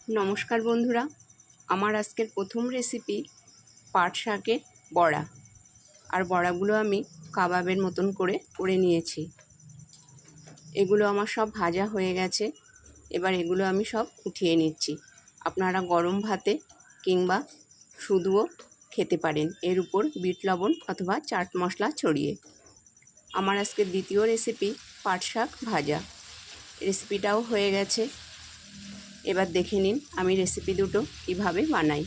নমস্কার বন্ধুরা, আমার আজকের প্রথম রেসিপি পাট শাকের বড়া। আর বড়াগুলো আমি কাবাবের মতন করে নিয়েছি। এগুলো আমার সব ভাজা হয়ে গেছে। এবার এগুলো আমি সব উঠিয়ে নিচ্ছি। আপনারা গরম ভাতে কিংবা শুধুও খেতে পারেন, এর উপর বিট লবণ অথবা চাট মশলা ছড়িয়ে। আমার আজকের দ্বিতীয় রেসিপি পাট শাক ভাজা। রেসিপিটাও হয়ে গেছে। এবার দেখে নিন আমি রেসিপি দুটো কীভাবে বানাই।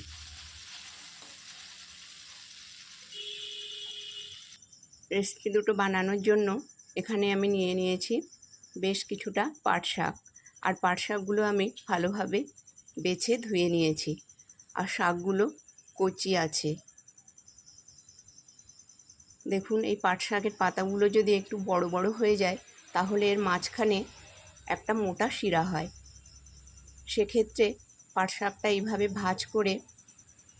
রেসিপি দুটো বানানোর জন্য এখানে আমি নিয়ে নিয়েছি বেশ কিছুটা পাট শাক। আর পাট শাকগুলো আমি ভালোভাবে বেছে ধুয়ে নিয়েছি। আর শাকগুলো কচি আছে। দেখুন, এই পাট শাকের পাতাগুলো যদি একটু বড় বড় হয়ে যায় তাহলে এর মাঝখানে একটা মোটা শিরা হয়। সেক্ষেত্রে পাট শাকটা এইভাবে ভাঁজ করে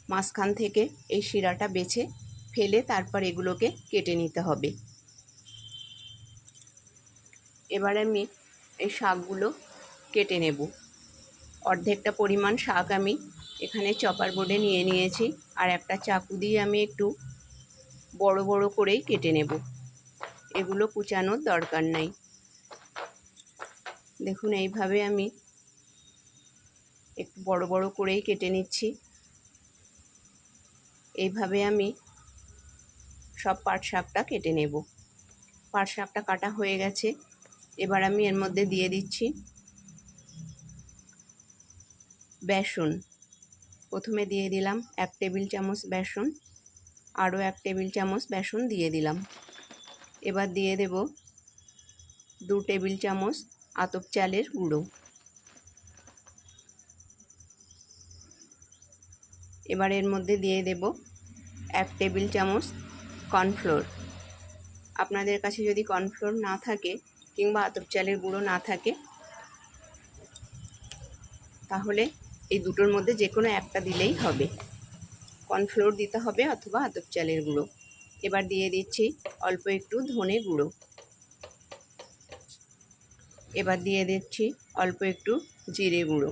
মাঝখান থেকে এই শিরাটা বেছে ফেলে তারপর এগুলোকে কেটে নিতে হবে। এবার আমি এই শাকগুলো কেটে নেব। অর্ধেকটা পরিমাণ শাক আমি এখানে চপার বোর্ডে নিয়ে নিয়েছি। আর একটা চাকু দিয়ে আমি একটু বড় বড় করেই কেটে নেব। এগুলো কুচানোর দরকার নাই। দেখুন, এইভাবে আমি একটু বড় বড় করেই কেটে নিচ্ছি। এইভাবে আমি সব পাট শাকটা কেটে নেব। পাট শাকটা কাটা হয়ে গেছে। এবার আমি এর মধ্যে দিয়ে দিচ্ছি বেসন। প্রথমে দিয়ে দিলাম 1 টেবিল চামচ বেসন। আরও 1 টেবিল চামচ বেসন দিয়ে দিলাম। এবার দিয়ে দেব 2 টেবিল চামচ আতপ চালের গুঁড়ো। এবার এর মধ্যে দিয়ে দেব 1 টেবিল চামচ কর্নফ্লোর। আপনাদের কাছে যদি কর্নফ্লোর না থাকে কিংবা আতপ চালের গুঁড়ো না থাকে তাহলে এই দুটোর মধ্যে যে কোনো একটা দিলেই হবে। কর্নফ্লোর দিতে হবে অথবা আতপ চালের গুঁড়ো। এবার দিয়ে দিচ্ছি অল্প একটু ধনে গুঁড়ো। এবার দিয়ে দিচ্ছি অল্প একটু জিরে গুঁড়ো।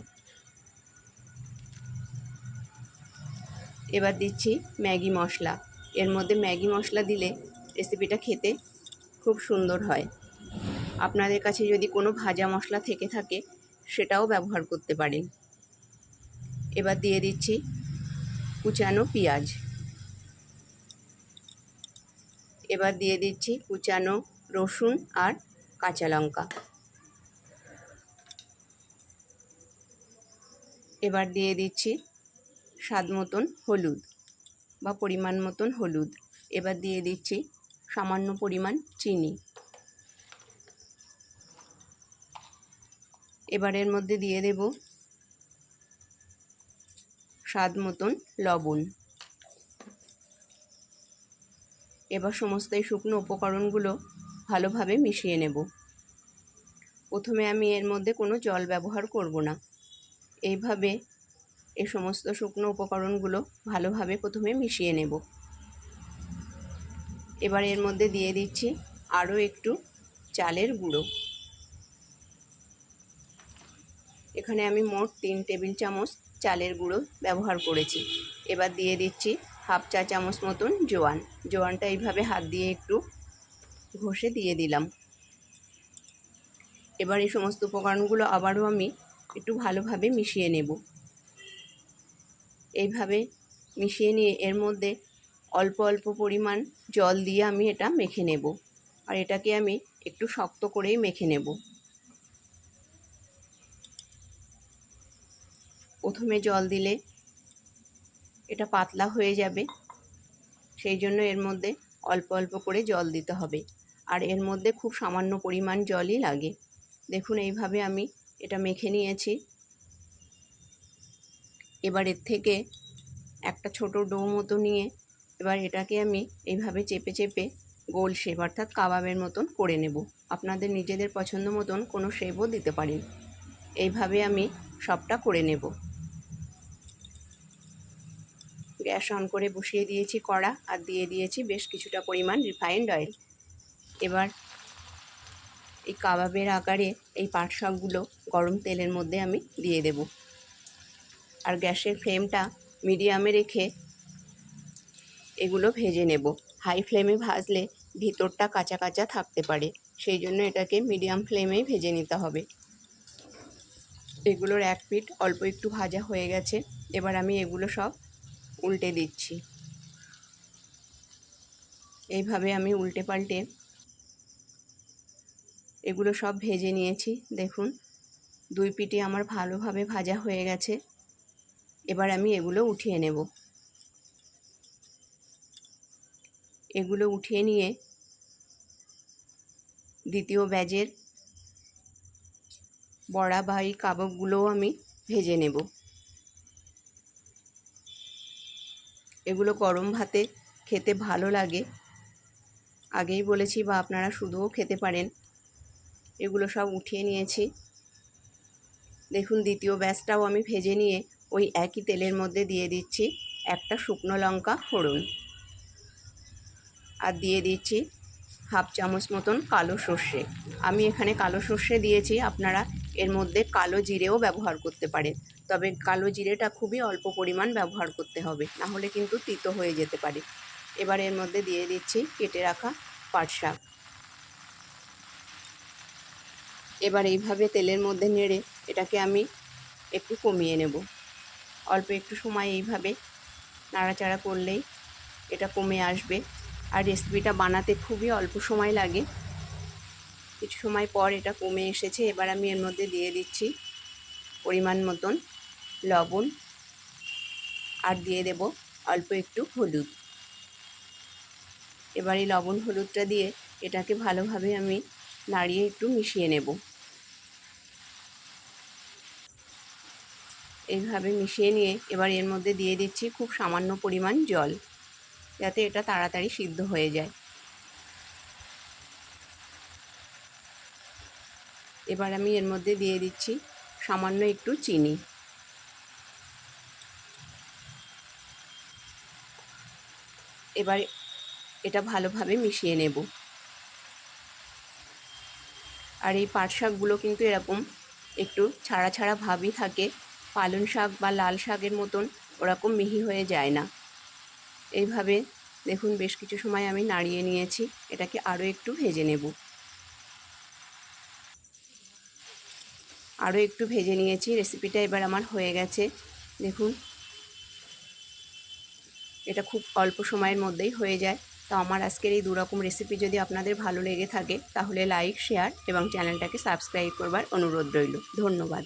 এবার দিচ্ছি ম্যাগি মশলা। এর মধ্যে ম্যাগি মশলা দিলে রেসিপিটা খেতে খুব সুন্দর হয়। আপনাদের কাছে যদি কোনো ভাজা মশলা থেকে থাকে সেটাও ব্যবহার করতে পারেন। এবার দিয়ে দিচ্ছি কুচানো পেঁয়াজ। এবার দিয়ে দিচ্ছি কুচানো রসুন আর কাঁচা লঙ্কা। এবার দিয়ে দিচ্ছি স্বাদ মতন হলুদ বা পরিমাণ মতন হলুদ। এবার দিয়ে দিচ্ছি সামান্য পরিমাণ চিনি। এবার এর মধ্যে দিয়ে দেব স্বাদ মতন লবণ। এবার সমস্ত এই শুকনো উপকরণগুলো ভালোভাবে মিশিয়ে নেব। প্রথমে আমি এর মধ্যে কোনো জল ব্যবহার করব না। এইভাবে এই সমস্ত শুকনো উপকরণগুলো ভালোভাবে প্রথমে মিশিয়ে নেব। এবার এর মধ্যে দিয়ে দিচ্ছি আরও একটু চালের গুঁড়ো। এখানে আমি মোট 3 টেবিল চামচ চালের গুঁড়ো ব্যবহার করেছি। এবার দিয়ে দিচ্ছি হাফ চা চামচ মতন জোয়ান। জোয়ানটা এইভাবে হাত দিয়ে একটু ঘষে দিয়ে দিলাম। এবার এই সমস্ত উপকরণগুলো আবারও আমি একটু ভালোভাবে মিশিয়ে নেব। এইভাবে মিশিয়ে নিয়ে এর মধ্যে অল্প অল্প পরিমাণ জল দিয়ে আমি এটা মেখে নেব। আর এটাকে আমি একটু শক্ত করেই মেখে নেব। প্রথমে জল দিলে এটা পাতলা হয়ে যাবে, সেই জন্য এর মধ্যে অল্প অল্প করে জল দিতে হবে। আর এর মধ্যে খুব সামান্য পরিমাণ জলই লাগে। দেখুন, এইভাবে আমি এটা মেখে নিয়েছি। এবার এর থেকে একটা ছোট ডো মতো নিয়ে এবার এটাকে আমি এইভাবে চেপে চেপে গোল শেপ অর্থাৎ কাবাবের মতন করে নেব। আপনাদের নিজেদের পছন্দ মতন কোনো শেপও দিতে পারেন। এইভাবে আমি সবটা করে নেব। গ্যাস অন করে বসিয়ে দিয়েছি কড়া আর দিয়ে দিয়েছি বেশ কিছুটা পরিমাণ রিফাইন্ড অয়েল। এবার এই কাবাবের আকারে এই পাট শাকগুলো গরম তেলের মধ্যে আমি দিয়ে দেব। আর গ্যাসের ফ্লেমটা মিডিয়ামে রেখে এগুলো ভেজে নেব। হাই ফ্লেমে ভাজলে ভিতরটা কাঁচা কাঁচা থাকতে পারে, সেই জন্য এটাকে মিডিয়াম ফ্লেমেই ভেজে নিতে হবে। এগুলোর এক পিঠ অল্প একটু ভাজা হয়ে গেছে, এবার আমি এগুলো সব উল্টে দিচ্ছি। এইভাবে আমি উল্টে পাল্টে এগুলো সব ভেজে নিয়েছি। দেখুন দুই পিঠে আমার ভালোভাবে ভাজা হয়ে গেছে। এবার আমি এগুলো উঠিয়ে নেব। এগুলো উঠিয়ে নিয়ে দ্বিতীয় ব্যাচের বড়া বা এই কাবাবগুলোও আমি ভেজে নেব। এগুলো গরম ভাতে খেতে ভালো লাগে, আগেই বলেছি, বা আপনারা শুধুও খেতে পারেন। এগুলো সব উঠিয়ে নিয়েছি। দেখুন দ্বিতীয় ব্যাচটাও আমি ভেজে নিয়ে ওই একই তেলের মধ্যে দিয়ে দিচ্ছি একটা শুকনো লঙ্কা ফোড়ন, আর দিয়ে দিচ্ছি হাফ চামচ মতন কালো সর্ষে। আমি এখানে কালো সর্ষে দিয়েছি, আপনারা এর মধ্যে কালো জিরেও ব্যবহার করতে পারেন, তবে কালো জিরেটা খুবই অল্প পরিমাণ ব্যবহার করতে হবে, না হলে কিন্তু তিতো হয়ে যেতে পারে। এবার এর মধ্যে দিয়ে দিচ্ছি কেটে রাখা পাট শাক। এবার এইভাবে তেলের মধ্যে নেড়ে এটাকে আমি একটু কমিয়ে নেব। অল্প একটু সময় এইভাবে নাড়াচাড়া করলেই এটা কমে আসবে। আর রেসিপিটা বানাতে খুবই অল্প সময় লাগে। কিছু সময় পর এটা কমে এসেছে। এবার আমি এর মধ্যে দিয়ে দিচ্ছি পরিমাণ মতন লবণ, আর দিয়ে দেব অল্প একটু হলুদ। এবার এই লবণ হলুদটা দিয়ে এটাকে ভালোভাবে আমি নাড়িয়ে একটু মিশিয়ে নেব। এইভাবে মিশিয়ে নিয়ে এবার এর মধ্যে দিয়ে দিচ্ছি খুব সামান্য পরিমাণ জল, যাতে এটা তাড়াতাড়ি সিদ্ধ হয়ে যায়। এবার আমি এর মধ্যে দিয়ে দিচ্ছি সামান্য একটু চিনি। এবার এটা ভালোভাবে মিশিয়ে নেব। আর এই পাট শাকগুলো কিন্তু এরকম একটু ছাড়া ছাড়া ভাবই থাকে, পালং শাক বা লাল শাকের মতন ওরকম মিহি হয়ে যায় না। এইভাবে দেখুন বেশ কিছু সময় আমি নাড়িয়ে নিয়েছি, এটাকে আরও একটু ভেজে নেব। আরও একটু ভেজে নিয়েছি। রেসিপিটা এবার আমার হয়ে গেছে। দেখুন এটা খুব অল্প সময়ের মধ্যেই হয়ে যায়। তো আমার আজকের এই দুরকম রেসিপি যদি আপনাদের ভালো লেগে থাকে তাহলে লাইক, শেয়ার এবং চ্যানেলটাকে সাবস্ক্রাইব করবার অনুরোধ রইল। ধন্যবাদ।